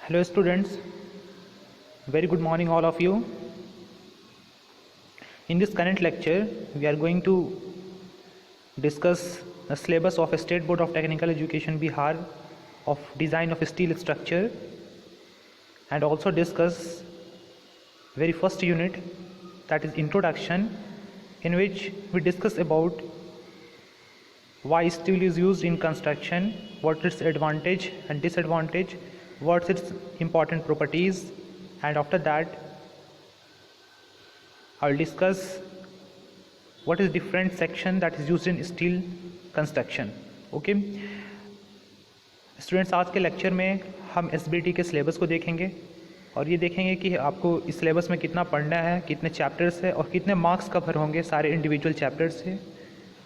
Hello students, very good morning all of you. In this current lecture, we are going to discuss the syllabus of State Board of Technical Education Bihar of design of steel structure and also discuss very first unit, that is introduction, in which we discuss about why steel is used in construction, what its advantage and disadvantage, what's its important properties, and after that I'll discuss what is different section that is used in steel construction. Okay students, आज के lecture में हम SBT के syllabus को देखेंगे और ये देखेंगे कि आपको इस सिलेबस में कितना पढ़ना है, कितने चैप्टर्स है और कितने मार्क्स कवर होंगे सारे इंडिविजुअल चैप्टर्स से।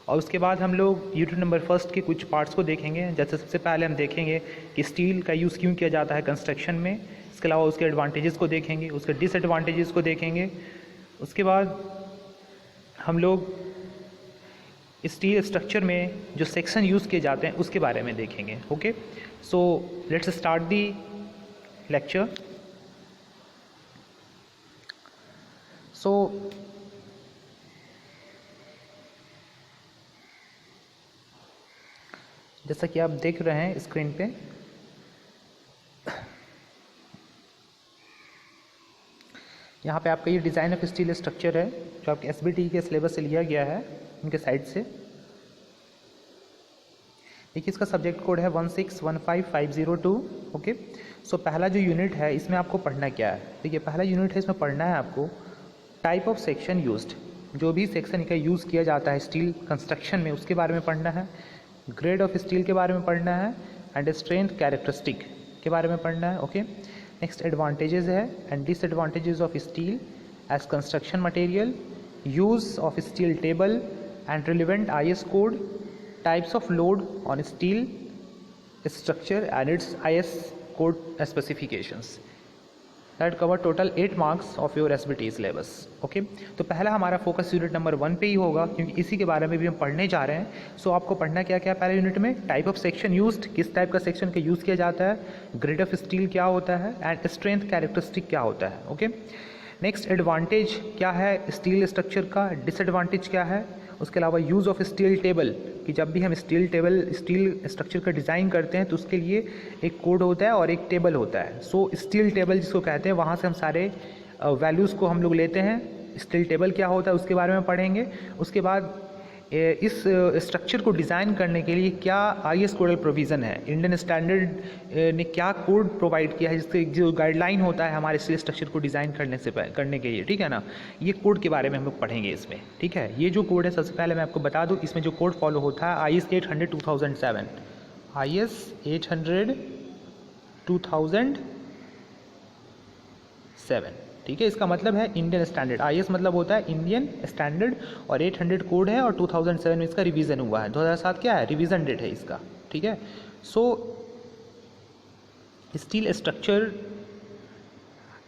और उसके बाद हम लोग यूनिट नंबर फर्स्ट के कुछ पार्ट्स को देखेंगे। जैसे सबसे पहले हम देखेंगे कि स्टील का यूज़ क्यों किया जाता है कंस्ट्रक्शन में, इसके अलावा उसके एडवांटेजेस को देखेंगे, उसके डिसएडवांटेजेस को देखेंगे। उसके बाद हम लोग स्टील स्ट्रक्चर में जो सेक्शन यूज़ किए जाते हैं उसके बारे में देखेंगे। Okay, so let's start the lecture. So जैसा कि आप देख रहे हैं स्क्रीन पे, यहाँ पे आपका ये डिज़ाइन ऑफ स्टील स्ट्रक्चर है जो आपके एसबीटी के सिलेबस से लिया गया है उनके साइड से। देखिए इसका सब्जेक्ट कोड है 1615502। ओके, सो पहला जो यूनिट है इसमें आपको पढ़ना क्या है। देखिए पहला यूनिट है, इसमें पढ़ना है आपको टाइप ऑफ सेक्शन यूज्ड, जो भी सेक्शन का यूज़ किया जाता है स्टील कंस्ट्रक्शन में उसके बारे में पढ़ना है। ग्रेड ऑफ स्टील के बारे में पढ़ना है एंड स्ट्रेंथ कैरेक्टरिस्टिक के बारे में पढ़ना है। ओके, नेक्स्ट एडवांटेजेस है and disadvantages of steel as construction material, use of steel table and relevant IS code, types of load on steel structure and its IS code specifications. That cover total 8 marks of your SBT syllabus. Okay, तो पहला हमारा focus unit number 1 पे ही होगा क्योंकि इसी के बारे में भी हम पढ़ने जा रहे हैं। सो आपको पढ़ना क्या क्या है पहले यूनिट में, टाइप ऑफ सेक्शन यूज्ड, किस टाइप का सेक्शन का यूज़ किया जाता है, ग्रेड ऑफ स्टील क्या होता है एंड स्ट्रेंथ कैरेक्टरिस्टिक क्या होता है। ओके, नेक्स्ट एडवांटेज क्या है स्टील स्ट्रक्चर का, डिसएडवांटेज क्या है, उसके अलावा यूज़ ऑफ स्टील टेबल कि जब भी हम स्टील स्ट्रक्चर का डिज़ाइन करते हैं तो उसके लिए एक कोड होता है और एक टेबल होता है। सो स्टील टेबल जिसको कहते हैं, वहाँ से हम सारे वैल्यूज़ को हम लोग लेते हैं। स्टील टेबल क्या होता है उसके बारे में पढ़ेंगे। उसके बाद इस स्ट्रक्चर को डिज़ाइन करने के लिए क्या आईएस कोडल प्रोविज़न है, इंडियन स्टैंडर्ड ने क्या कोड प्रोवाइड किया है, जिससे जो गाइडलाइन होता है हमारे स्टील स्ट्रक्चर को डिज़ाइन करने के लिए, ठीक है ना। ये कोड के बारे में हम लोग पढ़ेंगे इसमें, ठीक है। ये जो कोड है सबसे पहले मैं आपको बता दूँ, इसमें जो कोड फॉलो होता है IS 800 2007, IS 800 2007, ठीक है। इसका मतलब है इंडियन स्टैंडर्ड, आईएस मतलब होता है इंडियन स्टैंडर्ड और 800 कोड है और 2007 में इसका रिवीजन हुआ है। 2007 क्या है, रिवीजन डेट है इसका, ठीक है। सो स्टील स्ट्रक्चर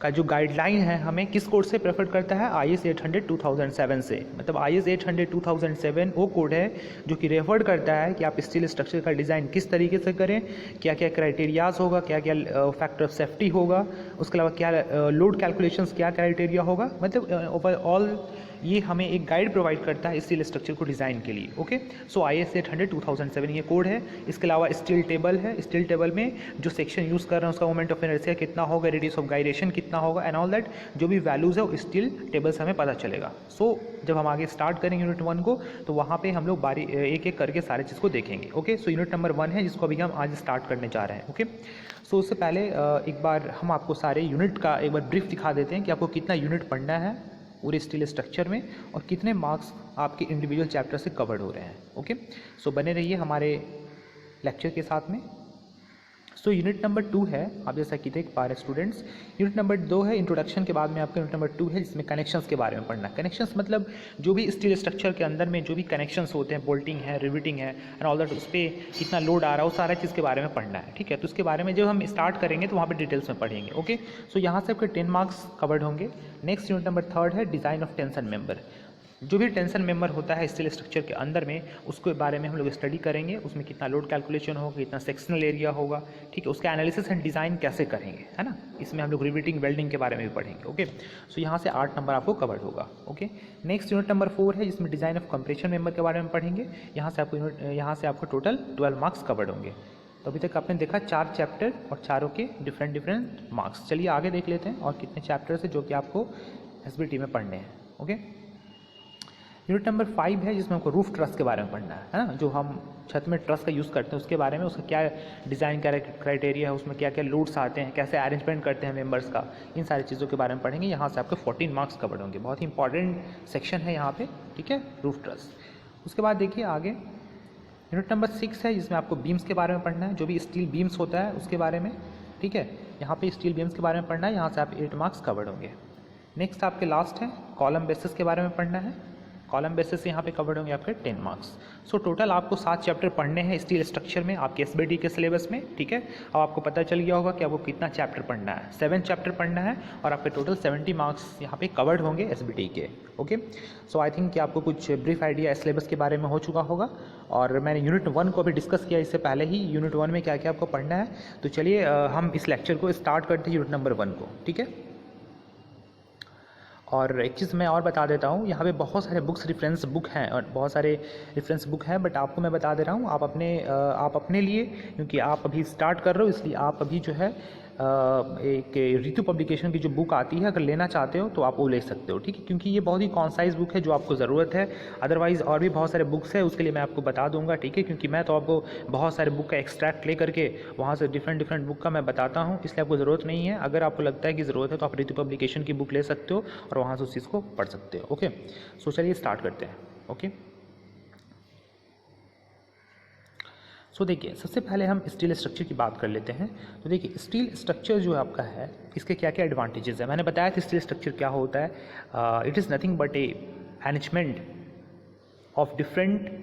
का जो गाइडलाइन है हमें किस कोड से प्रेफर करता है, IS 800 2007 से। मतलब IS 800 2007 वो कोड है जो कि रेफर करता है कि आप स्टील स्ट्रक्चर का डिज़ाइन किस तरीके से करें, क्या क्या क्राइटेरियाज होगा, क्या क्या फैक्टर ऑफ सेफ्टी होगा, उसके अलावा क्या लोड कैलकुलेशंस, क्या क्राइटेरिया होगा। मतलब ओवरऑल ये हमें एक गाइड प्रोवाइड करता है स्टील स्ट्रक्चर को डिज़ाइन के लिए। ओके, सो IS 800 2007 ये कोड है। इसके अलावा स्टील टेबल है, स्टील टेबल में जो सेक्शन यूज़ कर रहे हैं उसका मोमेंट ऑफ इनर्शिया कितना होगा, रेडियस ऑफ गायरेशन कितना होगा एंड ऑल दैट, जो भी वैल्यूज़ है वो स्टील टेबल से हमें पता चलेगा। सो जब हम आगे स्टार्ट करेंगे यूनिट 1 को तो वहाँ पर हम लोग एक एक करके सारे चीज़ को देखेंगे। ओके, सो यूनिट नंबर 1 है जिसको अभी हम आज स्टार्ट करने जा रहे हैं। ओके, सो उससे पहले एक बार हम आपको सारे यूनिट का एक बार ब्रीफ दिखा देते हैं कि आपको कितना यूनिट पढ़ना है पूरे स्टील स्ट्रक्चर में और कितने मार्क्स आपके इंडिविजुअल चैप्टर से कवर्ड हो रहे हैं। ओके, सो बने रहिए हमारे लेक्चर के साथ में। सो यूनिट नंबर 2 है, आप जैसा कि देख पा रहे स्टूडेंट्स। यूनिट नंबर 2 है इंट्रोडक्शन के बाद में आपका यूनिट नंबर 2 है जिसमें कनेक्शंस के बारे में पढ़ना। कनेक्शंस मतलब जो भी स्टील स्ट्रक्चर के अंदर में जो भी कनेक्शंस होते हैं, बोल्टिंग है, रिविटिंग है एंड ऑल दैट, उस पर कितना लोड आ रहा है, वो सारा चीज़ के बारे में पढ़ना है, ठीक है। तो उसके बारे में जब हम स्टार्ट करेंगे तो वहाँ पर डिटेल्स में पढ़ेंगे। ओके, सो यहाँ से आपके 10 मार्क्स कवर्ड होंगे। नेक्स्ट यूनिट नंबर 3 है डिज़ाइन ऑफ टेंशन मेंबर। जो भी टेंशन मेंबर होता है स्टील स्ट्रक्चर के अंदर में, उसके बारे में हम लोग स्टडी करेंगे, उसमें कितना लोड कैलकुलेशन होगा, कितना सेक्शनल एरिया होगा, ठीक है, उसका एनालिसिस एंड डिज़ाइन कैसे करेंगे, है ना। इसमें हम लोग रिवेटिंग वेल्डिंग के बारे में भी पढ़ेंगे। ओके, सो यहाँ से 8 नंबर आपको कवर्ड होगा। ओके, नेक्स्ट यूनिट नंबर 4 है, जिसमें डिज़ाइन ऑफ कंप्रेशन मेंबर के बारे में पढ़ेंगे। यहाँ से आपको टोटल 12 मार्क्स कवर्ड होंगे। तो अभी तक आपने देखा 4 चैप्टर और चारों के डिफरेंट मार्क्स। चलिए आगे देख लेते हैं और कितने चैप्टर्स है जो कि आपको एसबीटी में पढ़ने हैं। ओके, यूनिट नंबर 5 है, जिसमें हमको रूफ ट्रस के बारे में पढ़ना है ना, जो हम छत में ट्रस का यूज़ करते हैं उसके बारे में, उसका क्या डिज़ाइन क्राइटेरिया है, उसमें क्या क्या लोड्स आते हैं, कैसे अरेंजमेंट करते हैं मेंबर्स का, इन सारी चीज़ों के बारे में पढ़ेंगे। यहाँ से आपके 14 मार्क्स कवर होंगे। बहुत ही इंपॉर्टेंट सेक्शन है यहाँ पे, ठीक है, रूफ ट्रस। उसके बाद देखिए आगे यूनिट नंबर 6 है, जिसमें आपको बीम्स के बारे में पढ़ना है, जो भी स्टील बीम्स होता है उसके बारे में, ठीक है। यहाँ पे स्टील बीम्स के बारे में पढ़ना है, यहाँ से आप 8 मार्क्स कवर्ड होंगे। नेक्स्ट आपके लास्ट है कॉलम बेसिस के बारे में पढ़ना है, कॉलम बेसिस से यहाँ पे कवर्ड होंगे आपके 10 मार्क्स। सो टोटल आपको 7 चैप्टर पढ़ने हैं स्टील स्ट्रक्चर में आपके एसबीटी के सिलेबस में, ठीक है। अब आपको पता चल गया होगा कि आपको कितना चैप्टर पढ़ना है, 7 चैप्टर पढ़ना है और आपके टोटल 70 मार्क्स यहाँ पे कवर्ड होंगे एसबीटी के। ओके, सो आई थिंक कि आपको कुछ ब्रीफ आइडिया सिलेबस के बारे में हो चुका होगा। और मैंने यूनिट 1 को अभी डिस्कस किया इससे पहले ही, यूनिट 1 में क्या क्या आपको पढ़ना है। तो चलिए हम इस लेक्चर को स्टार्ट करते हैं यूनिट नंबर 1 को, ठीक है। और एक चीज़ मैं और बता देता हूँ, यहाँ पे बहुत सारे बुक्स रेफरेंस बुक हैं और बहुत सारे रेफरेंस बुक हैं, बट आपको मैं बता दे रहा हूँ, आप अपने लिए, क्योंकि आप अभी स्टार्ट कर रहे हो, इसलिए आप अभी जो है एक ऋतु पब्लिकेशन की जो बुक आती है, अगर लेना चाहते हो तो आप वो ले सकते हो, ठीक है, क्योंकि ये बहुत ही कॉन्साइज बुक है जो आपको ज़रूरत है। अदरवाइज़ और भी बहुत सारे बुक्स है, उसके लिए मैं आपको बता दूंगा, ठीक है, क्योंकि मैं तो आपको बहुत सारे बुक का एक्सट्रैक्ट ले करके वहाँ से डिफरेंट बुक का मैं बताता हूँ, इसलिए आपको ज़रूरत नहीं है। अगर आपको लगता है कि ज़रूरत है तो आप ऋतु पब्लिकेशन की बुक ले सकते हो और वहाँ से उस चीज़ को पढ़ सकते हो। ओके, सो चलिए स्टार्ट करते हैं। ओके, सो देखिए सबसे पहले हम स्टील स्ट्रक्चर की बात कर लेते हैं। तो देखिए स्टील स्ट्रक्चर जो आपका है, इसके क्या क्या एडवांटेजेस है। मैंने बताया था स्टील स्ट्रक्चर क्या होता है। It is nothing but a management of different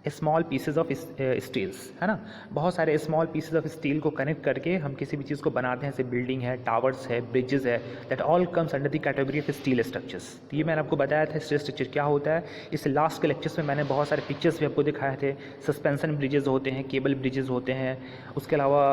small pieces of steels, है ना। बहुत सारे स्मॉल पीसेज ऑफ स्टील को कनेक्ट करके हम किसी भी चीज़ को बनाते हैं, जैसे बिल्डिंग है, टावर्स है, ब्रिजेस है, that all comes under the category of steel structures. तो ये मैंने आपको बताया था स्टील स्ट्रक्चर क्या होता है। इससे लास्ट के लेक्चर्स में मैंने बहुत सारे पिक्चर्स भी आपको दिखाए थे। सस्पेंशन ब्रिजेस होते हैं, केबल ब्रिजेस होते हैं, उसके अलावा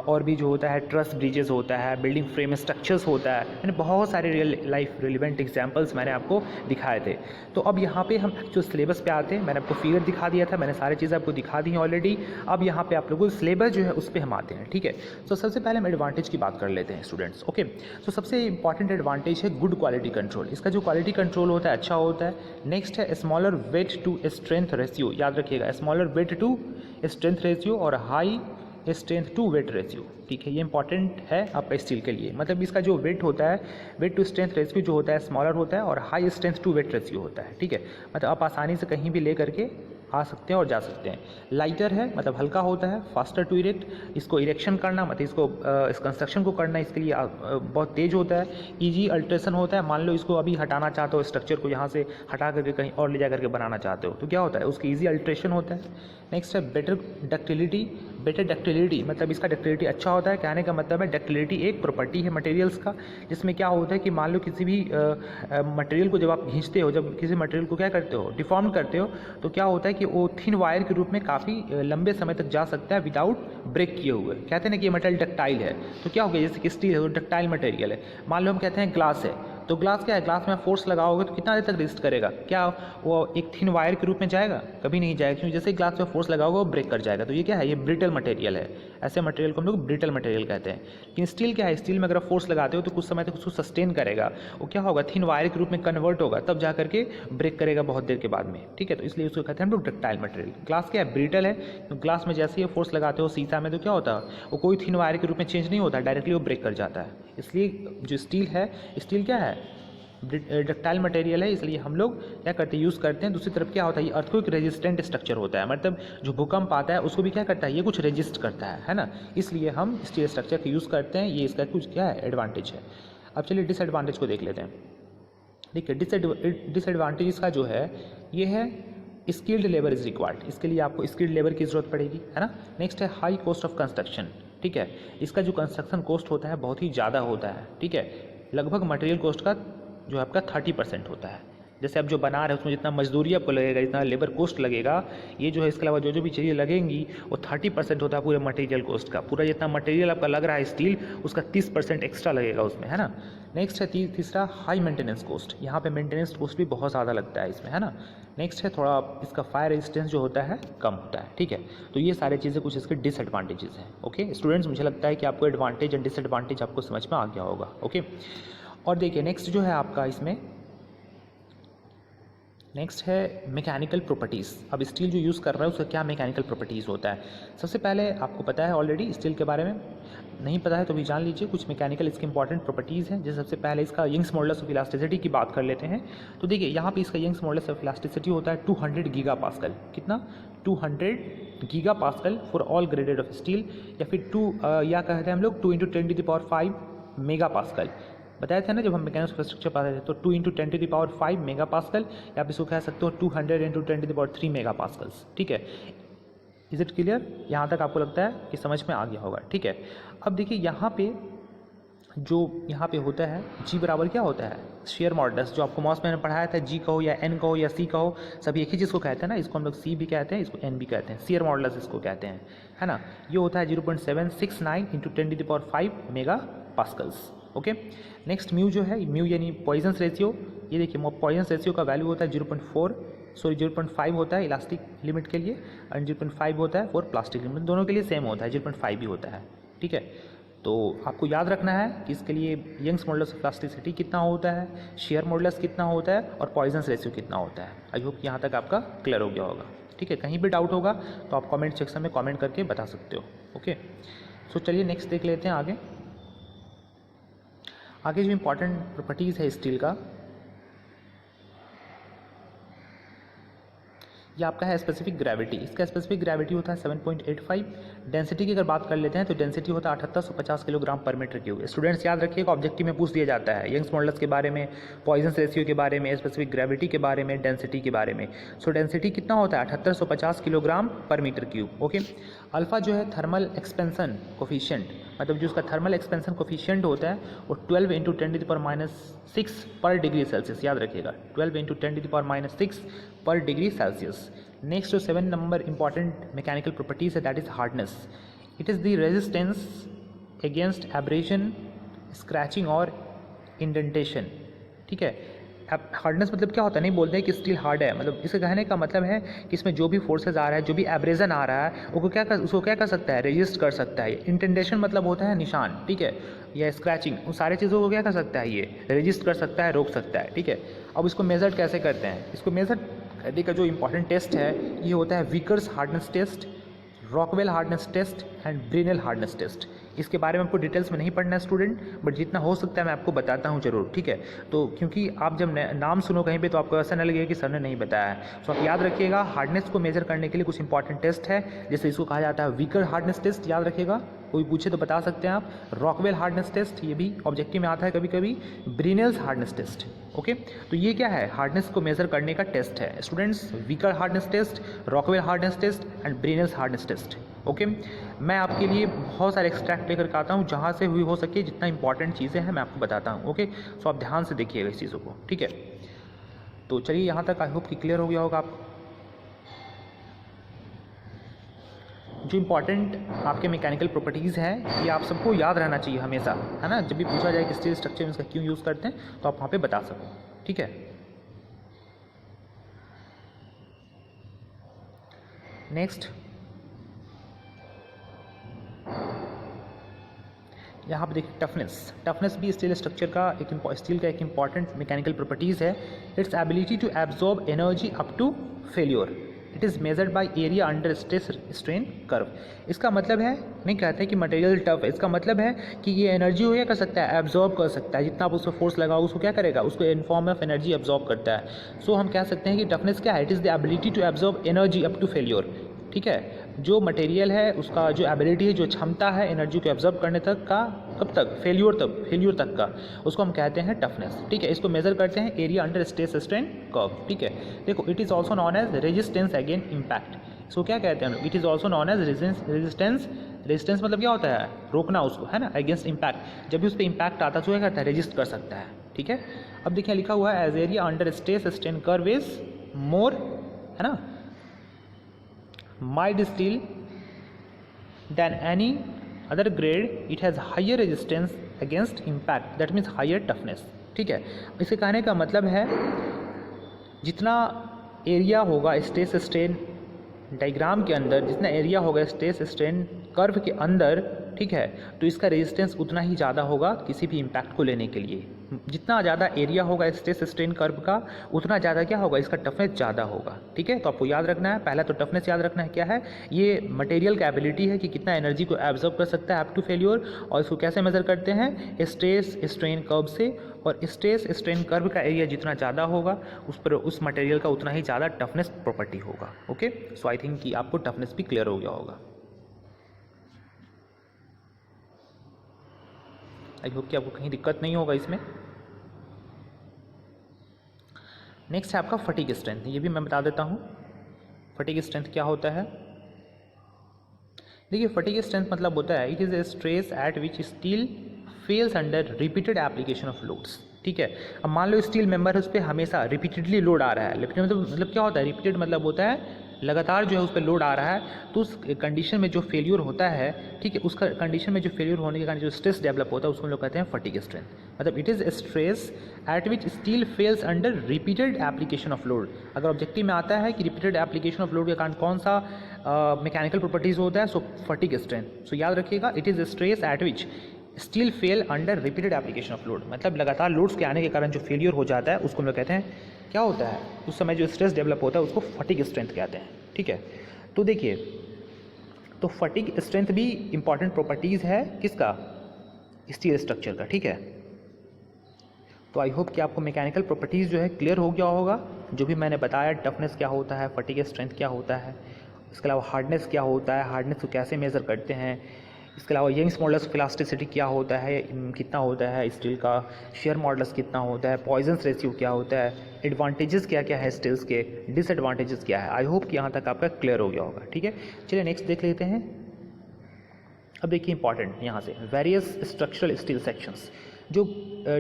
और भी जो होता है ट्रस ब्रिजेस होता है, बिल्डिंग फ्रेम स्ट्रक्चर्स होता है, मैंने बहुत सारे रियल लाइफ रिलेवेंट एग्जांपल्स मैंने आपको दिखाए थे। तो अब यहाँ पे हम एक्चुअल सिलेबस पे आते हैं। मैंने आपको फिगर दिखा दिया था, मैंने सारी चीज़ें आपको दिखा दी हैं ऑलरेडी। अब यहाँ पे आप लोगों को सिलेबस जो है उस पर हम आते हैं, ठीक है। तो सबसे पहले हम एडवांटेज की बात कर लेते हैं स्टूडेंट्स। ओके, तो सबसे इंपॉर्टेंट एडवांटेज है गुड क्वालिटी कंट्रोल। इसका जो क्वालिटी कंट्रोल होता है अच्छा होता है। नेक्स्ट है smaller weight to strength ratio, याद रखिएगा, smaller weight to strength ratio और high strength to weight ratio, ठीक है। ये इंपॉर्टेंट है आपका स्टील के लिए। मतलब इसका जो वेट होता है, वेट टू स्ट्रेंथ रेशियो जो होता है स्मॉलर होता है और high strength to weight ratio होता है, ठीक है। मतलब आप आसानी से कहीं भी ले करके आ सकते हैं और जा सकते हैं। लाइटर है मतलब हल्का होता है। फास्टर टू इरेक्ट, इसको इरेक्शन करना मतलब इसको इस कंस्ट्रक्शन को करना इसके लिए बहुत तेज होता है। ईजी अल्ट्रेशन होता है, मान लो इसको अभी हटाना चाहते हो, स्ट्रक्चर को यहाँ से हटा करके कहीं और ले जा करके बनाना चाहते हो, तो क्या होता है उसकी ईजी अल्ट्रेशन होता है। नेक्स्ट है बेटर डक्टिलिटी। बेटर डक्टिलिटी मतलब इसका डक्टिलिटी अच्छा होता है। कहने का मतलब है डक्टिलिटी एक प्रॉपर्टी है मटेरियल्स का, जिसमें क्या होता है कि मान लो किसी भी मटेरियल को जब आप खींचते हो, जब किसी मटेरियल को क्या करते हो, डिफॉर्म करते हो, तो क्या होता है कि वो थिन वायर के रूप में काफ़ी लंबे समय तक जा सकता है विदाउट ब्रेक किए हुए। कहते हैं ना कि ये मटेरियल डक्टाइल है, तो क्या हो गया, जैसे कि स्टील है वो डक्टाइल मटेरियल है। मान लो हम कहते हैं ग्लास है, तो ग्लास क्या है, ग्लास में फोर्स लगाओगे तो कितना देर तक रेजिस्ट करेगा, क्या वो एक थिन वायर के रूप में जाएगा, कभी नहीं जाएगा, क्योंकि जैसे ग्लास में फोर्स लगाओगे वो ब्रेक कर जाएगा। तो ये क्या है, ये ब्रिटल मटेरियल है। ऐसे मटेरियल को हम लोग ब्रिटल मटेरियल कहते हैं। लेकिन स्टील क्या है, स्टील में अगर फोर्स लगाते हो तो कुछ समय तक उसको सस्टेन करेगा, वो क्या होगा, थिन वायर के रूप में कन्वर्ट होगा, तब जा करके ब्रेक करेगा बहुत देर के बाद में, ठीक है। तो इसलिए उसको कहते हैं हम लोग डक्टाइल मटेरियल। ग्लास क्या है, ब्रिटल है, तो ग्लास में जैसे ही फोर्स लगाते हो शीशा में, तो क्या होता है, वो कोई थिन वायर के रूप में चेंज नहीं होता, डायरेक्टली वो ब्रेक कर जाता है। इसलिए जो स्टील है, स्टील क्या है, डक्टाइल मटेरियल है, इसलिए हम लोग क्या करते हैं, यूज़ करते हैं। दूसरी तरफ क्या होता है, ये अर्थक्वेक रेजिस्टेंट स्ट्रक्चर होता है, मतलब जो भूकंप आता है उसको भी क्या करता है, ये कुछ रेजिस्ट करता है ना, इसलिए हम स्टील स्ट्रक्चर का यूज़ करते हैं। ये इसका कुछ क्या है, एडवांटेज है। अब चलिए डिसएडवांटेज को देख लेते हैं। ठीक है, डिसएडवांटेज इसका जो है ये है स्किल्ड लेबर इज़ रिक्वायर्ड, इसके लिए आपको स्किल्ड लेबर की ज़रूरत पड़ेगी, है ना। नेक्स्ट है हाई कॉस्ट ऑफ कंस्ट्रक्शन, ठीक है, इसका जो कंस्ट्रक्शन कॉस्ट होता है बहुत ही ज़्यादा होता है, ठीक है, लगभग मटेरियल कॉस्ट का जो आपका 30% होता है। जैसे आप जो बना रहे हैं उसमें जितना मजदूरी आपको लगेगा, जितना लेबर कॉस्ट लगेगा, ये जो है इसके अलावा जो जो भी चीज़ें लगेंगी वो 30% होता है पूरे मटेरियल कॉस्ट का। पूरा जितना मटेरियल आपका लग रहा है स्टील, उसका 30% एक्स्ट्रा लगेगा उसमें, है ना। नेक्स्ट है तीसरा हाई मेंटेनेंस कॉस्ट। यहाँ पे मेंटेनेंस कॉस्ट भी बहुत ज़्यादा लगता है इसमें, है ना। नेक्स्ट है थोड़ा इसका फायर रेजिस्टेंस जो होता है कम होता है, ठीक है। तो ये सारी चीज़ें कुछ इसके डिसएडवांटेजेस हैं। ओके स्टूडेंट्स, मुझे लगता है कि आपको एडवांटेज एंड डिसएडवांटेज आपको समझ में आ गया होगा। ओके, और देखिए नेक्स्ट जो है आपका इसमें नेक्स्ट है मैकेनिकल प्रॉपर्टीज़। अब स्टील जो यूज़ कर रहा है उसका क्या मैकेनिकल प्रॉपर्टीज़ होता है। सबसे पहले आपको पता है ऑलरेडी स्टील के बारे में, नहीं पता है तो भी जान लीजिए कुछ मैकेनिकल इसके इंपॉर्टेंट प्रॉपर्टीज़ हैं। जैसे सबसे पहले इसका यंग्स मॉडुलस ऑफ इलास्टिसिटी की बात कर लेते हैं। तो देखिए यहाँ पे इसका यंग्स मॉडुलस ऑफ इलास्टिसिटी होता है 200 गीगा पास्कल। कितना? 200 giga pascal for all graded of steel, या फिर या कहते हैं हम लोग 2 × 10⁵ मेगा पास्कल। बताया था ना जब हम मैकेनिकल स्ट्रक्चर पढ़ रहे थे, तो 2 × 10⁵ मेगा पास्कल, या आप इसको कह सकते हो 200 × 10⁻³ मेगा पास्कल्स, ठीक है। Is it clear? यहाँ तक आपको लगता है कि समझ में आ गया होगा, ठीक है। अब देखिए यहाँ पे जो यहाँ पे होता है G बराबर क्या होता है? शेयर मॉडुलस, जो आपको मॉस में पढ़ाया था, G कहो या N कहो या C कहो, सभी एक ही चीज़ को कहते हैं ना। इसको हम लोग C भी कहते हैं, इसको N भी कहते हैं, शेयर मॉडुलस इसको कहते हैं, है ना। ये होता है 0.769 × 10⁵ mega pascals. Okay, next mu जो है, म्यू यानी पॉइजंस रेशियो। ये देखिए पॉइजंस रेशियो का वैल्यू होता है 0.5 होता है इलास्टिक लिमिट के लिए, एंड 0.5 होता है फॉर प्लास्टिक लिमिट। दोनों के लिए सेम होता है, 0.5 भी होता है, ठीक है। तो आपको याद रखना है कि इसके लिए यंग्स मॉडुलस ऑफ प्लास्टिसिटी कितना होता है, शेयर मॉडुलस कितना होता है, और पॉइजंस रेशियो कितना होता है। आई होप यहाँ तक आपका क्लियर हो गया होगा, ठीक है। कहीं भी डाउट होगा तो आप कमेंट सेक्शन में कमेंट करके बता सकते हो। ओके, सो चलिए नेक्स्ट देख लेते हैं आगे जो इम्पॉर्टेंट प्रॉपर्टीज़ है स्टील का, ये आपका है स्पेसिफिक ग्रेविटी। इसका स्पेसिफिक ग्रेविटी होता है 7.85। डेंसिटी की अगर बात कर लेते हैं तो डेंसिटी होता है 7850 किलोग्राम पर मीटर क्यूब। स्टूडेंट्स याद रखिएगा, ऑब्जेक्टिव में पूछ दिया जाता है यंग्स मॉडुलस के बारे में, पॉइजंस रेशियो के बारे में, स्पेसिफिक ग्रेविटी के बारे में, डेंसिटी के बारे में। सो डेंसिटी कितना होता है? 7850 किलोग्राम पर मीटर क्यूब। ओके, अल्फा जो है थर्मल एक्सपेंसन कोफिशिएंट, मतलब जो उसका थर्मल एक्सपेंसन कोफिशिएंट होता है वो 12 × 10⁻6 पर डिग्री सेल्सियस। याद रखिएगा 12 × 10⁻6 पर डिग्री सेल्सियस। नेक्स्ट जो 7 नंबर इंपॉर्टेंट मैकेनिकल प्रॉपर्टीज है, that is hardness. It is the resistance against abrasion, scratching और इंडेंटेशन, ठीक है। अब हार्डनेस मतलब क्या होता है? नहीं बोलते हैं कि स्टील हार्ड है, मतलब इसके कहने का मतलब है कि इसमें जो भी फोर्सेज आ रहा है, जो भी एब्रेजन आ रहा है, उसको क्या कर सकता है? रेजिस्ट कर सकता है। इंडेंटेशन मतलब होता है निशान, ठीक है, या स्क्रैचिंग, उन सारी चीज़ों को क्या कर सकता है? ये रेजिस्ट कर सकता है, रोक सकता है, ठीक है। अब इसको मेजर कैसे करते हैं? इसको मेजर करने का जो इंपॉर्टेंट टेस्ट है ये होता है Vickers hardness test, Rockwell hardness test and Brinell hardness test. इसके बारे में आपको डिटेल्स में नहीं पढ़ना है स्टूडेंट, बट जितना हो सकता है मैं आपको बताता हूँ जरूर, ठीक है। तो क्योंकि आप जब नाम सुनो कहीं पे तो आपको ऐसा नहीं लगेगा कि सर ने नहीं बताया है। तो आप याद रखिएगा, हार्डनेस को मेजर करने के लिए कुछ इंपॉर्टेंट टेस्ट है, जैसे इसको कहा जाता है विकर हार्डनेस टेस्ट, याद रखिएगा, कोई पूछे तो बता सकते हैं आप। रॉकवेल हार्डनेस टेस्ट, ये भी ऑब्जेक्टिव में आता है कभी कभी। ब्रेनेल्स हार्डनेस टेस्ट, ओके। तो ये क्या है? हार्डनेस को मेजर करने का टेस्ट है students. Vicker hardness test, Rockwell hardness test and Brinell's hardness test, okay. मैं आपके लिए बहुत सारे एक्सट्रैक्ट लेकर आता हूँ, जहाँ से हुई हो सके जितना इंपॉर्टेंट चीज़ें हैं मैं आपको बताता हूँ, ओके। सो आप ध्यान से देखिएगा इस चीज़ों को, ठीक है। तो चलिए यहाँ तक आई होप कि क्लियर हो गया होगा आपको। जो इंपॉर्टेंट आपके मैकेनिकल प्रॉपर्टीज़ हैं ये आप सबको याद रहना चाहिए हमेशा, है ना। जब भी पूछा जाए कि स्टील स्ट्रक्चर में इसका क्यों यूज़ करते हैं तो आप वहाँ पे बता सको, ठीक है। नेक्स्ट यहाँ पे देखिए टफनेस भी स्टील स्ट्रक्चर का स्टील का एक इंपॉर्टेंट मैकेनिकल प्रॉपर्टीज़ है। Its ability to absorb energy up to failure. It is measured by area under stress strain curve. इसका मतलब है, नहीं कहते कि मटेरियल टफ है, इसका मतलब है कि ये एनर्जी को क्या कर सकता है? एब्जॉर्ब कर सकता है। जितना आप उसको फोर्स लगाओ उसको क्या करेगा? उसको in form of energy absorb करता है। सो हम कह सकते हैं कि टफनेस क्या है? It is the ability to absorb energy up to failure, ठीक है। जो मटेरियल है उसका जो एबिलिटी है, जो क्षमता है एनर्जी को एब्जॉर्ब करने तक का, कब तक? फेल्योर तक का, उसको हम कहते हैं टफनेस, ठीक है। इसको मेजर करते हैं area under stress strain curve, ठीक है। देखो, it is also known as resistance against impact. इसको क्या कहते हैं? It is also known as resistance मतलब क्या होता है? रोकना उसको, है ना, अगेंस्ट इम्पैक्ट। जब भी उस पर इम्पैक्ट आता है तो क्या करता है? रेजिस्ट कर सकता है, ठीक है। अब देखिए लिखा हुआ है as area under stress strain curve is more, है ना, mild steel than any other grade, it has higher resistance against impact, that means higher toughness, ठीक है। इसके कहने का मतलब है जितना एरिया होगा स्ट्रेस स्ट्रेन डायग्राम के अंदर, जितना एरिया होगा स्ट्रेस स्ट्रेन कर्व के अंदर, ठीक है, तो इसका रेजिस्टेंस उतना ही ज़्यादा होगा किसी भी इम्पैक्ट को लेने के लिए। जितना ज़्यादा एरिया होगा स्ट्रेस स्ट्रेन कर्व का, उतना ज़्यादा क्या होगा, इसका टफनेस ज़्यादा होगा, ठीक है। तो आपको याद रखना है, पहला तो टफनेस याद रखना है क्या है, ये मटेरियल का एबिलिटी है कि कितना एनर्जी को एब्जॉर्ब कर सकता है अप टू फेल्योर, और इसको कैसे मेजर करते हैं, स्ट्रेस स्ट्रेन कर्व से, और स्ट्रेस स्ट्रेन कर्व का एरिया जितना ज़्यादा होगा उस पर उस मटेरियल का उतना ही ज़्यादा टफनेस प्रॉपर्टी होगा। ओके, सो आई थिंक कि आपको टफनेस भी क्लियर हो गया होगा। आई होप कि आपको कहीं दिक्कत नहीं होगा इसमें। नेक्स्ट है आपका फटीग स्ट्रेंथ, ये भी मैं बता देता हूँ फटीग स्ट्रेंथ क्या होता है। देखिए फटीग स्ट्रेंथ मतलब होता है it is a stress eight which steel fails under repeated application of loads, ठीक है। अब मान लो स्टील मेंबर है, उस पर हमेशा रिपीटेडली लोड आ रहा है, मतलब क्या होता है, रिपीटेड मतलब होता है लगातार जो है उस पर लोड आ रहा है, तो उस कंडीशन में जो फेल्यूर होता है, ठीक है, उस कंडीशन में जो फेल्यूर होने के कारण जो स्ट्रेस डेवलप होता है उसको हम लोग कहते हैं फटीग स्ट्रेंथ। मतलब it is stress eight which steel fails under repeated application of load. अगर ऑब्जेक्टिव में आता है कि रिपीटेड एप्लीकेशन ऑफ लोड के कारण कौन सा मैकेनिकल प्रॉपर्टीज होता है, सो फटीग स्ट्रेंथ। सो याद रखिएगा it is stress eight which steel fail under repeated application of load, मतलब लगातार लोड्स के आने के कारण जो फेलियर हो जाता है उसको हम लोग कहते हैं क्या होता है, उस समय जो स्ट्रेस डेवलप होता है उसको फटीग स्ट्रेंथ कहते हैं, ठीक है। तो देखिए, तो फटीग स्ट्रेंथ भी इंपॉर्टेंट प्रॉपर्टीज़ है किसका, स्टील स्ट्रक्चर का, ठीक है। तो आई होप कि आपको मैकेनिकल प्रॉपर्टीज़ जो है क्लियर हो गया होगा, जो भी मैंने बताया, टफनेस क्या होता है, फटीग स्ट्रेंथ क्या होता है, इसके अलावा हार्डनेस क्या होता है, हार्डनेस को कैसे मेज़र करते हैं, इसके अलावा यंग्स मॉडुलस ऑफ इलास्टिसिटी क्या होता है, कितना होता है स्टील का, शेयर मॉडुलस कितना होता है, पॉइजन्स रेशियो क्या होता है, एडवांटेजेस क्या क्या है स्टील्स के, डिसएडवांटेजेस क्या है। आई होप कि यहाँ तक आपका क्लियर हो गया होगा, ठीक है। चलिए नेक्स्ट देख लेते हैं। अब देखिए इंपॉर्टेंट यहाँ से वेरियस स्ट्रक्चरल स्टील सेक्शंस, जो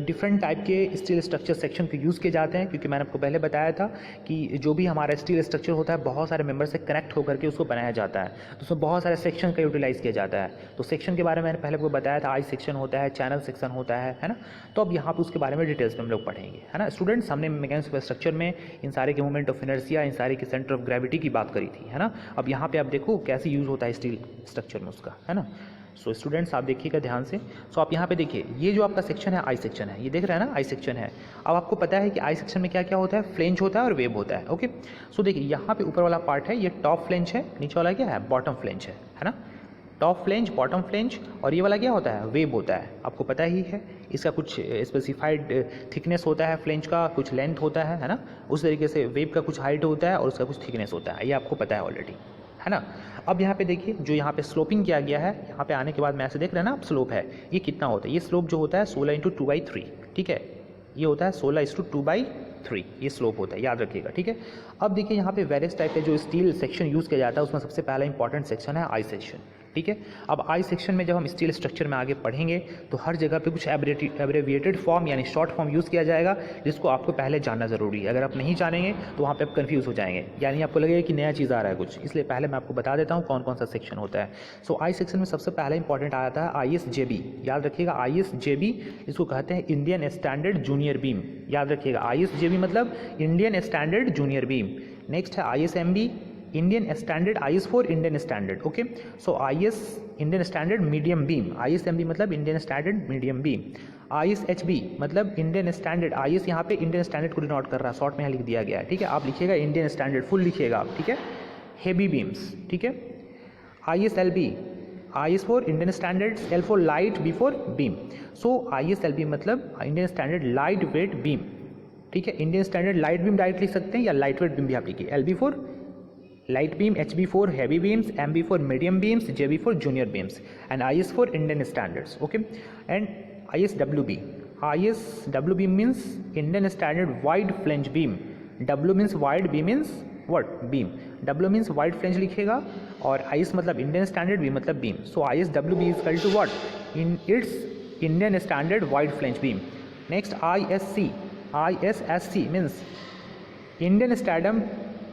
डिफरेंट टाइप के स्टील स्ट्रक्चर सेक्शन को यूज़ किए जाते हैं, क्योंकि मैंने आपको पहले बताया था कि जो भी हमारा स्टील स्ट्रक्चर होता है बहुत सारे मेंबर से कनेक्ट होकर के उसको बनाया जाता है, तो उसमें बहुत सारे सेक्शन का यूटिलाइज़ किया जाता है। तो सेक्शन के बारे में मैंने पहले आपको बताया था, आई सेक्शन होता है, चैनल सेक्शन होता है ना। तो अब यहाँ पर उसके बारे में डिटेल्स में हम लोग पढ़ेंगे, है ना। स्टूडेंट्स, हमने मैकेनिक्स ऑफ स्ट्रक्चर में इन सारे के मूवमेंट ऑफ इनर्शिया, इन सारे के सेंटर ऑफ ग्रेविटी की बात करी थी, है ना। अब यहाँ पर आप देखो कैसे यूज़ होता है स्टील स्ट्रक्चर में उसका, है ना। सो स्टूडेंट्स आप देखिएगा ध्यान से। सो आप यहाँ पे देखिए, ये जो आपका सेक्शन है आई सेक्शन है, ये देख रहे हैं ना, आई सेक्शन है। अब आपको पता है कि आई सेक्शन में क्या क्या होता है, फ्लेंज होता है और वेब होता है, ओके। सो देखिए यहाँ पे ऊपर वाला पार्ट है ये टॉप फ्लेंज है, नीचे वाला क्या है, बॉटम फ्लेंज है ना। टॉप फ्लेंज, बॉटम फ्लेंज, और ये वाला क्या होता है, वेब होता है। आपको पता ही है इसका कुछ स्पेसिफाइड थिकनेस होता है, फ्लेंज का कुछ लेंथ होता है ना। उस तरीके से वेब का कुछ हाइट होता है और उसका कुछ थिकनेस होता है, ये आपको पता है ऑलरेडी, है ना। अब यहाँ पे देखिए जो यहाँ पे स्लोपिंग किया गया है, यहाँ पे आने के बाद मैं ऐसे देख रहे हैं ना, अब स्लोप है, ये कितना होता है, ये स्लोप जो होता है 16 × 2/3, ठीक है। ये होता है 16 × 2/3, ये स्लोप होता है, याद रखिएगा, ठीक है। अब देखिए यहाँ पे वेरियस टाइप के जो स्टील सेक्शन यूज़ किया जाता है उसमें सबसे पहला इंपॉर्टेंट सेक्शन है आई सेक्शन, ठीक है। अब आई सेक्शन में जब हम स्टील स्ट्रक्चर में आगे पढ़ेंगे तो हर जगह पे कुछ एब्रेविएटेड फॉर्म यानी शॉर्ट फॉर्म यूज़ किया जाएगा, जिसको आपको पहले जानना ज़रूरी है। अगर आप नहीं जानेंगे तो वहाँ पे आप कन्फ्यूज़ हो जाएंगे, यानी आपको लगेगा कि नया चीज़ आ रहा है कुछ, इसलिए पहले मैं आपको बता देता हूँ कौन कौन सा सेक्शन होता है। सो आई सेक्शन में सबसे पहले इंपॉर्टेंट आता है ISJB, याद रखिएगा ISJB, इसको कहते हैं इंडियन स्टैंडर्ड जूनियर बीम, याद रखिएगा ISJB मतलब Indian standard junior beam. Next है ISMB, Indian standard, IS for Indian standard, okay. So IS Indian standard medium beam, ISMB मतलब Indian standard medium beam. ISHB मतलब Indian standard, IS यहाँ पे Indian standard को denote कर रहा है, short में यहाँ लिख दिया गया है, ठीक है। आप लिखिएगा इंडियन स्टैंडर्ड, फुल लिखिएगा आप, ठीक है। हेवी बीम्स, ठीक है। ISLB, IS for Indian standard, L for light, B for beam. So ISLB मतलब Indian standard light weight beam, ठीक है। Indian standard light beam direct लिख सकते हैं या लाइट वेट बीम भी आप लिखिए, LB for light beam, HB for heavy beams, MB for medium beams, JB for junior beams, and IS for Indian standards, okay. And ISWB, ISWB means Indian standard wide flange beam, W means wide, B means what, beam, W means wide flange लिखिएगा, और IS मतलब Indian standard, B मतलब beam. So ISWB is equal to what, in its Indian standard wide flange beam. Next ISSC means Indian standard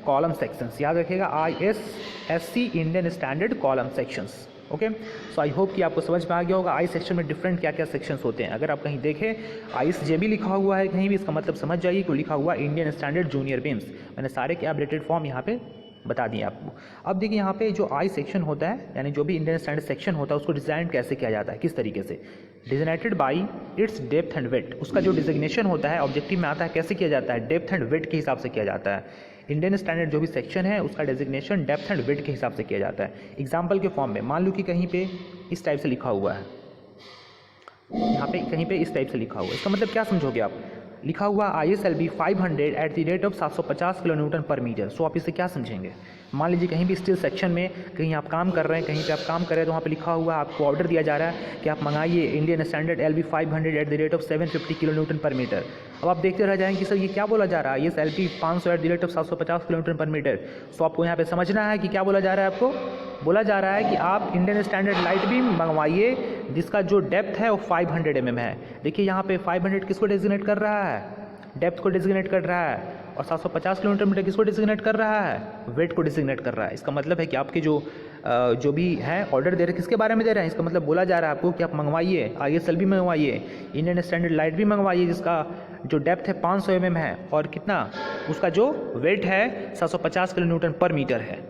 column sections, याद रखिएगा ISSC Indian standard column sections. Okay, so I hope कि आपको समझ में आ गया होगा I section में different क्या क्या सेक्शंस होते हैं। अगर आप कहीं देखें ISJ भी लिखा हुआ है कहीं भी, इसका मतलब समझ जाइए कि लिखा हुआ इंडियन स्टैंडर्ड जूनियर बीम्स। मैंने सारे के अपडेटेड फॉर्म यहाँ पे बता दिए आपको। अब देखिए यहाँ पे जो आई सेक्शन होता है, यानी जो भी इंडियन स्टैंडर्ड सेक्शन होता है, उसको डिज़ाइन कैसे किया जाता है, किस तरीके से, designated by its depth and weight. उसका जो डिजिग्नेशन होता है ऑब्जेक्टिव में आता है, कैसे किया जाता है, डेप्थ एंड वेट के हिसाब से किया जाता है। इंडियन स्टैंडर्ड जो भी सेक्शन है उसका डेजिग्नेशन डेप्थ एंड वेट के हिसाब से किया जाता है। एग्जाम्पल के फॉर्म में मान लो कि कहीं पे इस टाइप से लिखा हुआ है, यहाँ पे कहीं पे इस टाइप से लिखा हुआ है, इसका मतलब क्या समझोगे आप, लिखा हुआ ISLB 500 at the rate of 750 kilo newton per metre. सो आप इसे क्या समझेंगे, मान लीजिए कहीं भी स्टील सेक्शन में कहीं आप काम कर रहे हैं, कहीं पे आप काम कर रहे हैं, तो वहाँ पे लिखा हुआ है, आपको ऑर्डर दिया जा रहा है कि आप मंगाइए Indian standard LB 500 at the rate of 750 kilo newton per meter. अब आप देखते रह जाएंगे कि सर ये क्या बोला जा रहा है, ये LB 500 at the rate of 750 kilo newton per metre. सो आपको यहाँ पे समझना है कि क्या बोला जा रहा है, आपको बोला जा रहा है कि आप इंडियन स्टैंडर्ड लाइट बीम मंगवाइए जिसका जो डेप्थ है वो 500 mm है। देखिए यहाँ पे 500 किसको डेजिग्नेट कर रहा है, डेप्थ को डिजिग्नेट कर रहा है, और 750 किलोमीटर मीटर किसको डिजिग्नेट कर रहा है, वेट को डिजिग्नेट कर रहा है। इसका मतलब है कि आपके जो भी हैं ऑर्डर दे रहे हैं किसके बारे में दे रहे हैं, इसका मतलब बोला जा रहा है आपको कि आप मंगवाइए ISLB मंगवाइए, इंडियन स्टैंडर्ड लाइट भी मंगवाइए जिसका जो डेप्थ है 500 mm है और कितना उसका जो वेट है 750 किलो न्यूटन पर मीटर है।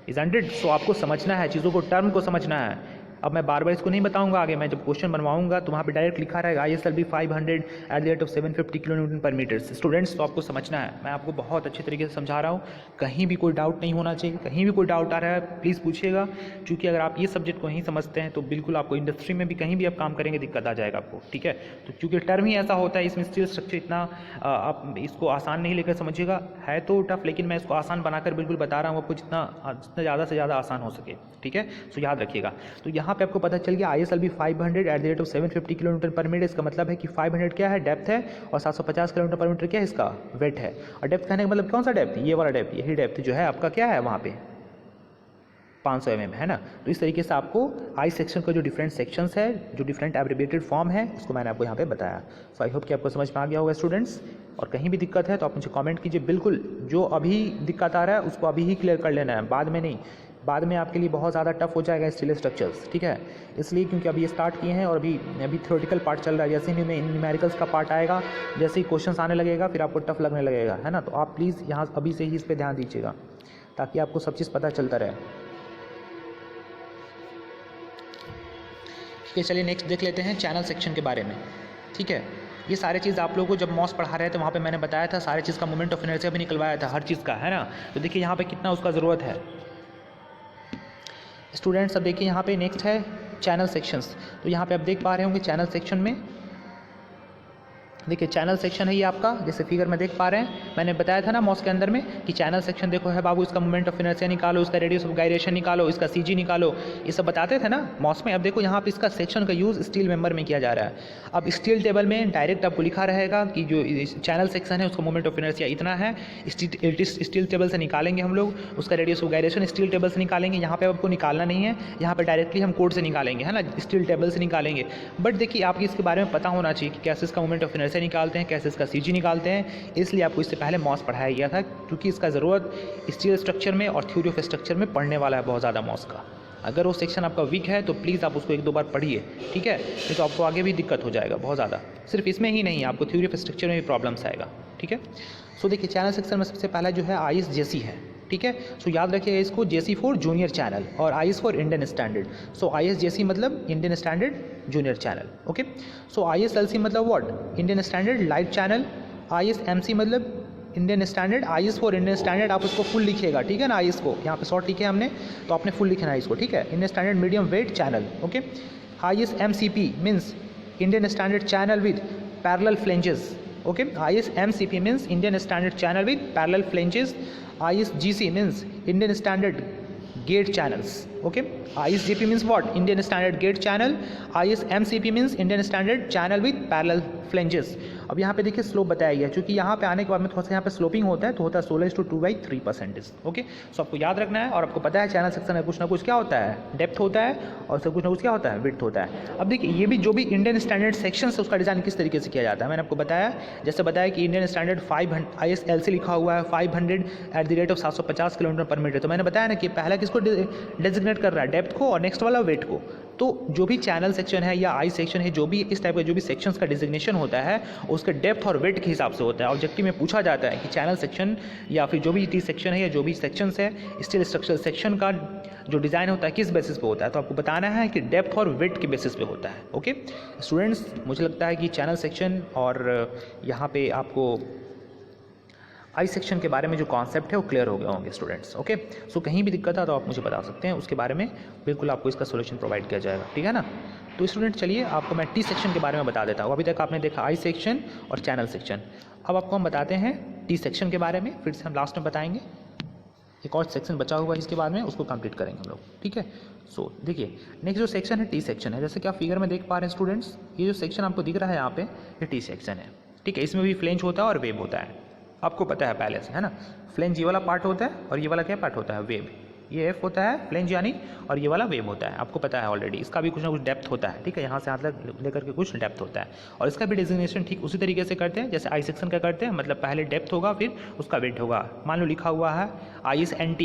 Isn't it? सो आपको समझना है, चीज़ों को टर्म को समझना है। अब मैं बार बार इसको नहीं बताऊंगा, आगे मैं जब क्वेश्चन बनवाऊंगा तो वहाँ पे डायरेक्ट लिखा रहेगा ISLB 500 at the rate of 750 kilo newton per metre. Students तो आपको समझना है, मैं आपको बहुत अच्छे तरीके से समझा रहा हूँ, कहीं भी कोई डाउट नहीं होना चाहिए। कहीं भी कोई डाउट आ रहा है प्लीज़ पूछिएगा, क्योंकि अगर आप ये सब्जेक्ट को नहीं समझते हैं तो बिल्कुल आपको इंडस्ट्री में भी कहीं भी आप काम करेंगे दिक्कत आ जाएगा आपको, ठीक है। तो क्योंकि टर्म ही ऐसा होता है, इसमें स्टील स्ट्रक्चर इतना आप इसको आसान नहीं लेकर समझिएगा, है तो टफ, लेकिन मैं इसको आसान बनाकर बिल्कुल बता रहा हूँ आपको, जितना ज़्यादा से ज़्यादा आसान हो सके, ठीक है। सो याद रखिएगा। तो यहाँ पे आपको पता चल गया ISLB 500 at the rate of 750 kilo newton per metre. इसका मतलब है कि 500 क्या है, डेप्थ है, और 750 किलोमीटर पर मीटर क्या है, इसका वेट है। और डेप्थ कहने का मतलब कौन सा डेप्थ, ये वाला डेप्थ, यही डेप्थ जो है आपका क्या है वहाँ पे 500 mm है ना। तो इस तरीके से आपको आई सेक्शन का जो डिफरेंट सेक्शंस है, जो डिफरेंट एब्रिविएटेड फॉर्म है, उसको मैंने आपको यहाँ पे बताया। सो आई होप कि आपको समझ में आ गया होगा स्टूडेंट्स। और कहीं भी दिक्कत है तो आप मुझे कमेंट कीजिए, बिल्कुल जो अभी दिक्कत आ रहा है उसको अभी ही क्लियर कर लेना है, बाद में नहीं। बाद में आपके लिए बहुत ज़्यादा टफ हो जाएगा स्टील स्ट्रक्चर्स, ठीक है। इसलिए क्योंकि अभी ये स्टार्ट किए हैं और अभी थ्योरेटिकल पार्ट चल रहा है। जैसे ही न्यूमेरिकल्स का पार्ट आएगा, जैसे ही क्वेश्चंस आने लगेगा फिर आपको टफ लगने लगेगा, है ना। तो आप प्लीज़ यहाँ अभी से ही इस पर ध्यान दीजिएगा ताकि आपको सब चीज़ पता चलता रहे। ठीक है, चलिए नेक्स्ट देख लेते हैं चैनल सेक्शन के बारे में, ठीक है। ये सारे चीज़ आप लोगों को जब मॉस पढ़ा रहे थे वहाँ पे मैंने बताया था, सारे चीज़ का मोमेंट ऑफ इनर्शिया भी निकलवाया था, हर चीज़ का, है ना। तो देखिए यहाँ पे कितना उसका ज़रूरत है स्टूडेंट्स। अब देखिए यहाँ पे नेक्स्ट है चैनल सेक्शंस। तो यहाँ पे आप देख पा रहे होंगे चैनल सेक्शन में, देखिए चैनल सेक्शन है ये आपका, जैसे फिगर में देख पा रहे हैं। मैंने बताया था ना मॉस के अंदर में कि चैनल सेक्शन देखो है बाबू, इसका मोमेंट ऑफ इनर्शिया निकालो, इसका रेडियस ऑफ गायरेशन निकालो, इसका CG निकालो, ये सब बताते थे ना मॉस में। अब देखो यहाँ पे इसका सेक्शन का यूज़ स्टील मेंबर में किया जा रहा है। अब स्टील टेबल में डायरेक्ट आपको लिखा रहेगा कि जो चैनल सेक्शन है उसका मोमेंट ऑफ इनर्शिया इतना है, स्टील टेबल से निकालेंगे हम लोग, उसका radius of gyration steel table से निकालेंगे। यहाँ पे आपको निकालना नहीं है, यहाँ पे डायरेक्टली हम कोड से निकालेंगे, है ना, स्टील टेबल से निकालेंगे। बट देखिए आपको इसके बारे में पता होना चाहिए कि कैसे इसका मोमेंट ऑफ इनर्शिया निकालते हैं, कैसे इसका CG निकालते हैं। इसलिए आपको इससे पहले मॉस पढ़ाया गया था, क्योंकि इसका ज़रूरत स्टील स्ट्रक्चर में और थ्योरी ऑफ स्ट्रक्चर में पढ़ने वाला है बहुत ज़्यादा मॉस का। अगर वो सेक्शन आपका वीक है तो प्लीज़ आप उसको 1-2 बार पढ़िए, ठीक है, नहीं तो आपको आगे भी दिक्कत हो जाएगा बहुत ज़्यादा। सिर्फ इसमें ही नहीं, आपको थ्योरी ऑफ स्ट्रक्चर में भी प्रॉब्लम्स आएगा, ठीक है। सो देखिए चैनल सेक्शन में सबसे पहला जो है ISJC है, ठीक है। सो याद रखिएगा इसको, JC फॉर जूनियर चैनल और IS for Indian standard. So ISJC मतलब Indian standard junior channel, okay. So ISLC मतलब what, Indian standard light channel. ISMC मतलब Indian standard, IS for Indian standard. आप उसको फुल लिखिएगा, ठीक है ना, IS को यहाँ पे शॉर्ट लिखे हमने तो आपने फुल लिखना है इसको, ठीक है। Indian standard medium weight channel, okay. ISMCP means Indian standard channel with parallel flanges, okay. ISMCP means Indian standard channel with parallel flanges. ISGC means Indian standard gate channels, okay. ISGP means what? Indian standard gate channel. ISMCP means Indian standard channel with parallel flanges. अब यहाँ पे देखिए slope बताया गया, क्योंकि यहाँ पे आने के बाद में थोड़ा सा यहाँ पे स्लोपिंग होता है, तो होता है 16:2/3%। ओके, सो आपको याद रखना है। और आपको पता है चैनल सेक्शन में कुछ ना कुछ क्या होता है, डेप्थ होता है, और सब कुछ ना कुछ क्या होता है, विड्थ होता है। अब देखिए ये भी जो भी इंडियन स्टैंडर्ड सेक्शन है उसका डिज़ाइन किस तरीके से किया जाता है, मैंने आपको बताया। जैसे बताया कि इंडियन स्टैंडर्ड 500 ISLC लिखा हुआ है 500 @ 750 km/m। तो मैंने बताया ना कि पहला किसको डेजिग्नेट कर रहा है, डेप्थ को, और नेक्स्ट वाला वेट को। तो जो भी चैनल सेक्शन है या आई सेक्शन है, जो भी इस टाइप का जो भी सेक्शंस का डिजिग्नेशन होता है उसके डेप्थ और वेट के हिसाब से होता है। ऑब्जेक्टिव में पूछा जाता है कि चैनल सेक्शन या फिर जो भी टी सेक्शन है या जो भी सेक्शंस है स्टील स्ट्रक्चरल सेक्शन का जो डिज़ाइन होता है किस बेसिस पे होता है, तो आपको बताना है कि डेप्थ और वेट के बेसिस पे होता है। ओके स्टूडेंट्स, मुझे लगता है कि चैनल सेक्शन और यहाँ पे आपको आई सेक्शन के बारे में जो कॉन्सेप्ट है वो क्लियर हो गए होंगे स्टूडेंट्स। ओके, सो कहीं भी दिक्कत है तो आप मुझे बता सकते हैं, उसके बारे में बिल्कुल आपको इसका सोल्यूशन प्रोवाइड किया जाएगा, ठीक है ना। तो स्टूडेंट चलिए आपको मैं टी सेक्शन के बारे में बता देता हूँ। अभी तक आपने देखा आई सेक्शन और चैनल सेक्शन, अब आपको हम बताते हैं टी सेक्शन के बारे में। फिर से हम लास्ट में बताएंगे, एक और सेक्शन बचा हुआ है इसके बाद में, उसको कंप्लीट करेंगे हम लोग, ठीक है। सो देखिए नेक्स्ट जो सेक्शन है टी सेक्शन है। जैसे कि आप फिगर में देख पा रहे हैं स्टूडेंट्स, ये जो सेक्शन आपको दिख रहा है यहाँ पे, ये टी सेक्शन है, ठीक है। इसमें भी फ्लेंज होता है और वेव होता है, आपको पता है पहले से, है ना। फ्लेंज ये वाला पार्ट होता है और ये वाला क्या पार्ट होता है, वेव। ये एफ होता है फ्लेंज यानी, और ये वाला वेव होता है, आपको पता है ऑलरेडी। इसका भी कुछ ना कुछ डेप्थ होता है, ठीक है, यहाँ से हाथ लेकर के कुछ डेप्थ होता है, और इसका भी डिजिग्नेशन ठीक उसी तरीके से करते हैं जैसे आई सेक्शन का करते हैं। मतलब पहले डेप्थ होगा फिर उसका वेट होगा। मान लो लिखा हुआ है ISNT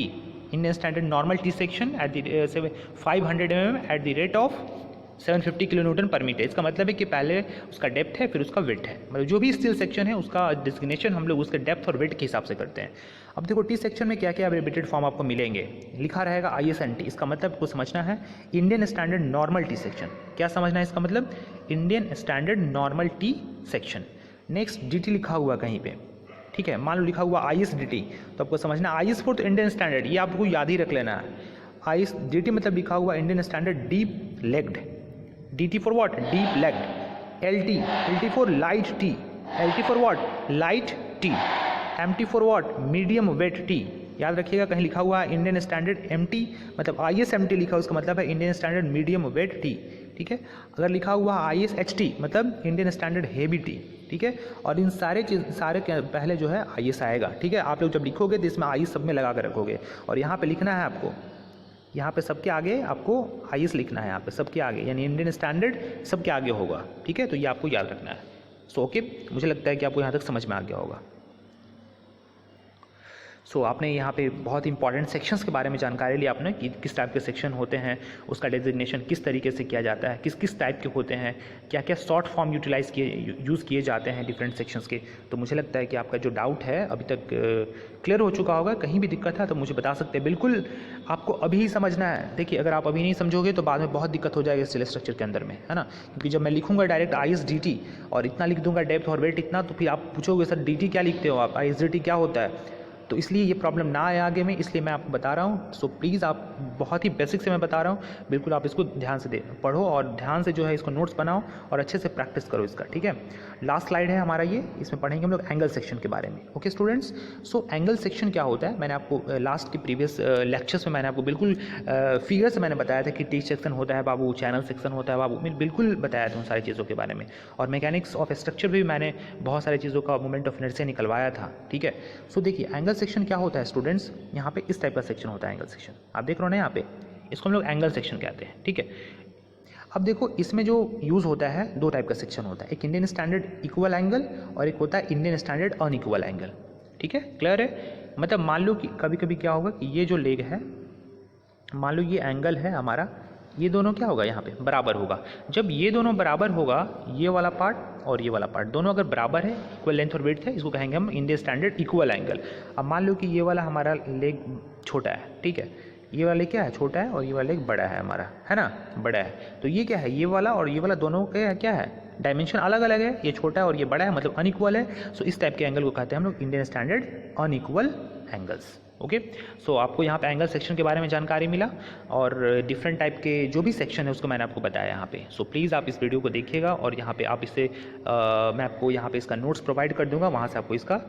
Indian standard normal T section at the 500 mm eight the rate of 750 kN/m। इसका मतलब है कि पहले उसका डेप्थ है फिर उसका वेट है। मतलब जो भी स्टील सेक्शन है उसका डिजिग्नेशन हम लोग उसके डेप्थ और वेट के हिसाब से करते हैं। अब देखो टी सेक्शन में क्या क्या एब्रिविएटेड फॉर्म आपको मिलेंगे। लिखा रहेगा ISNT, इसका मतलब आपको समझना है Indian standard normal T section. क्या समझना है इसका मतलब, Indian standard normal T section. Next DT लिखा हुआ कहीं पे, ठीक है। मान लो लिखा हुआ ISDT, तो आपको समझना IS फॉर इंडियन स्टैंडर्ड, ये आपको याद ही रख लेना है। ISDT मतलब लिखा हुआ Indian standard deep legged. DT for what? Deep legged. LT for light T. LT for what? Light T. MT for what? Medium weight T. याद रखिएगा कहीं लिखा हुआ है इंडियन स्टैंडर्ड MT, मतलब ISMT लिखा है उसका मतलब है Indian standard medium wait T, ठीक है। अगर लिखा हुआ ISHT मतलब इंडियन स्टैंडर्ड हेवी टी, ठीक है। और इन सारे के पहले जो है IS आएगा, ठीक है। आप लोग जब लिखोगे तो इसमें IS सब में लगा कर रखोगे, और यहाँ पे लिखना है आपको, यहाँ पे सबके आगे आपको IS लिखना है, यहाँ पे सबके आगे, यानी इंडियन स्टैंडर्ड सबके आगे होगा, ठीक है। तो ये आपको याद रखना है। सो ओके, मुझे लगता है कि आपको यहाँ तक समझ में आ गया होगा। सो आपने यहाँ पे बहुत इंपॉर्टेंट सेक्शंस के बारे में जानकारी ली आपने कि किस टाइप के सेक्शन होते हैं, उसका डेजिग्नेशन किस तरीके से किया जाता है, किस किस टाइप के होते हैं, क्या क्या शॉर्ट फॉर्म यूज़ किए जाते हैं डिफरेंट सेक्शंस के। तो मुझे लगता है कि आपका जो डाउट है अभी तक क्लियर हो चुका होगा। कहीं भी दिक्कत है तो मुझे बता सकते हैं, बिल्कुल आपको अभी ही समझना है। देखिए अगर आप अभी नहीं समझोगे तो बाद में बहुत दिक्कत हो जाएगी स्टील स्ट्रक्चर के अंदर में, है ना। क्योंकि जब मैं लिखूंगा डायरेक्ट ISDT और इतना लिख दूंगा डेप्थ और वेट इतना, तो फिर आप पूछोगे सर DT क्या लिखते हो आप, ISDT क्या होता है। तो इसलिए ये प्रॉब्लम ना आए आगे में, इसलिए मैं आपको बता रहा हूँ। सो प्लीज़ आप बहुत ही बेसिक से मैं बता रहा हूँ, बिल्कुल आप इसको ध्यान से पढ़ो और ध्यान से जो है इसको नोट्स बनाओ और अच्छे से प्रैक्टिस करो इसका, ठीक है। लास्ट स्लाइड है हमारा ये, इसमें पढ़ेंगे हम लोग एंगल सेक्शन के बारे में। Okay students, so angle section क्या होता है, मैंने आपको लास्ट के प्रीवियस लेक्चर्स में मैंने आपको बिल्कुल फिगर से मैंने बताया था कि टी सेक्शन होता है बाबू, चैनल सेक्शन होता है बाबू, मैं बिल्कुल बताया था उन सारी चीज़ों के बारे में। और मैकेनिक्स ऑफ स्ट्रक्चर भी मैंने बहुत सारी चीज़ों का मोमेंट ऑफ इनर्शिया निकलवाया था, ठीक है। सो देखिए एंगल सेक्शन क्या होता है स्टूडेंट्स, यहाँ पे इस टाइप का सेक्शन होता है एंगल सेक्शन, आप देख रहे हो ना यहाँ पे, इसको हम लोग एंगल सेक्शन कहते हैं, ठीक है। अब देखो इसमें जो यूज़ होता है दो टाइप का सेक्शन होता है, एक इंडियन स्टैंडर्ड इक्वल एंगल और एक होता है इंडियन स्टैंडर्ड अनइक्वल एंगल, ठीक है। क्लियर है, मतलब मान लो कि कभी कभी क्या होगा कि ये जो लेग है, मान लो ये एंगल है हमारा, ये दोनों क्या होगा यहाँ पे बराबर होगा। जब ये दोनों बराबर होगा, ये वाला पार्ट और ये वाला पार्ट दोनों अगर बराबर है, इक्वल लेंथ और विड्थ है, इसको कहेंगे हम इंडियन स्टैंडर्ड इक्वल एंगल। अब मान लो कि ये वाला हमारा लेग छोटा है, ठीक है, ये वाला लेग क्या है, छोटा है, और ये वाला लेग बड़ा है हमारा, है ना, बड़ा है। तो ये क्या है, ये वाला और ये वाला दोनों के क्या है, डायमेंशन अलग अलग है, ये छोटा है और ये बड़ा है, मतलब अनइक्वल है। सो इस टाइप के एंगल को कहते हैं हम लोग Indian standard unequal angles. Okay, so आपको यहाँ पे एंगल सेक्शन के बारे में जानकारी मिला और डिफरेंट टाइप के जो भी सेक्शन है उसको मैंने आपको बताया यहाँ पे। सो प्लीज़ आप इस वीडियो को देखिएगा और यहाँ पे आप इसे मैं आपको यहाँ पे इसका नोट्स प्रोवाइड कर दूँगा, वहाँ से आपको इसका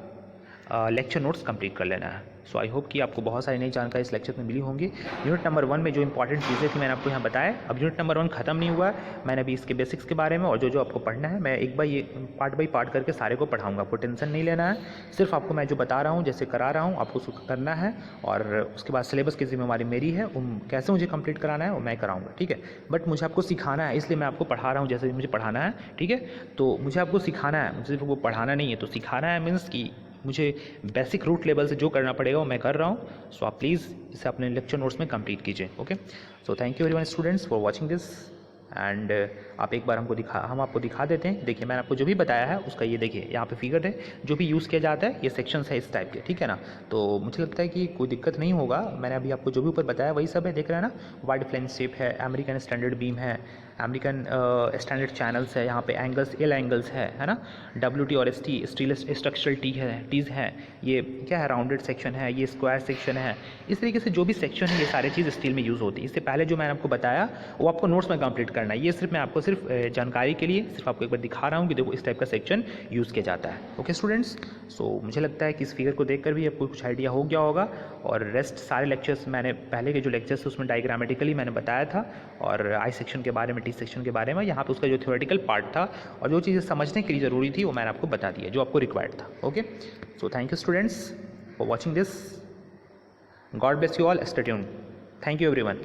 लेक्चर नोट्स कंप्लीट कर लेना है। सो आई होप कि आपको बहुत सारी नई जानकारी इस लेक्चर में मिली होंगी। यूनिट नंबर 1 में जो इंपॉर्टेंट चीज़ें थी मैंने आपको यहाँ बताया। अब यूनिट नंबर 1 खत्म नहीं हुआ है, मैंने अभी इसके बेसिक्स के बारे में और जो जो आपको पढ़ना है मैं एक बार ये पार्ट बाई पार्ट करके सारे को पढ़ाऊँगा। आपको टेंशन नहीं लेना है, सिर्फ आपको मैं जो बता रहा हूँ जैसे करा रहा हूँ आपको उसको करना है, और उसके बाद सिलेबस की जिम्मेवारी मेरी है, कैसे मुझे कंप्लीट कराना है वो मैं कराऊँगा, ठीक है। बट मुझे आपको सिखाना है, इसलिए मैं आपको पढ़ा रहा हूँ जैसे मुझे पढ़ाना है, ठीक है। तो मुझे आपको सिखाना है, मुझे सिर्फ वो पढ़ाना नहीं है। तो सिखाना है मीन्स कि मुझे बेसिक रूट लेवल से जो करना पड़ेगा वो मैं कर रहा हूँ। सो आप प्लीज़ इसे अपने लेक्चर नोट्स में कंप्लीट कीजिए। Okay, so thank you very much students for watching this. And आप एक बार हम आपको दिखा देते हैं। देखिए मैंने आपको जो भी बताया है उसका ये देखिए यहाँ पे फिगर है, जो भी यूज़ किया जाता है ये सेक्शंस है इस टाइप के, ठीक है ना। तो मुझे लगता है कि कोई दिक्कत नहीं होगा, मैंने अभी आपको जो भी ऊपर बताया वही सब है, देख रहे हैं ना। वाइड फ्लेंज शेप है, अमेरिकन स्टैंडर्ड बीम है, अमेरिकन स्टैंडर्ड चैनल्स है, यहाँ पे एंगल्स एल एंगल्स है ना। WT और ST स्टील स्ट्रक्चरल टीज़ हैं, ये क्या है राउंडेड सेक्शन है, ये स्क्वायर सेक्शन है। इस तरीके से जो भी सेक्शन है ये सारी चीज़ स्टील में यूज़ होती है। इससे पहले जो मैंने आपको बताया वो आपको नोट्स में कंप्लीट करना है। ये सिर्फ मैं आपको सिर्फ जानकारी के लिए सिर्फ आपको एक बार दिखा रहा हूँ कि देखो इस टाइप का सेक्शन यूज़ किया जाता है। ओके स्टूडेंट्स, सो मुझे लगता है कि इस फिगर को देखकर भी आपको कुछ आइडिया हो गया होगा। और रेस्ट सारे लेक्चर्स मैंने पहले के जो लेक्चर्स थे उसमें डायग्रामेटिकली मैंने बताया था, और आई सेक्शन के बारे में, टी सेक्शन के बारे में, यहाँ पे उसका जो थ्योरेटिकल पार्ट था और जो चीज़ें समझने के लिए ज़रूरी थी वो मैंने आपको बता दिया जो आपको रिक्वायर्ड था। Okay, so thank you students for watching this. God bless you all, stay tuned. Thank you everyone.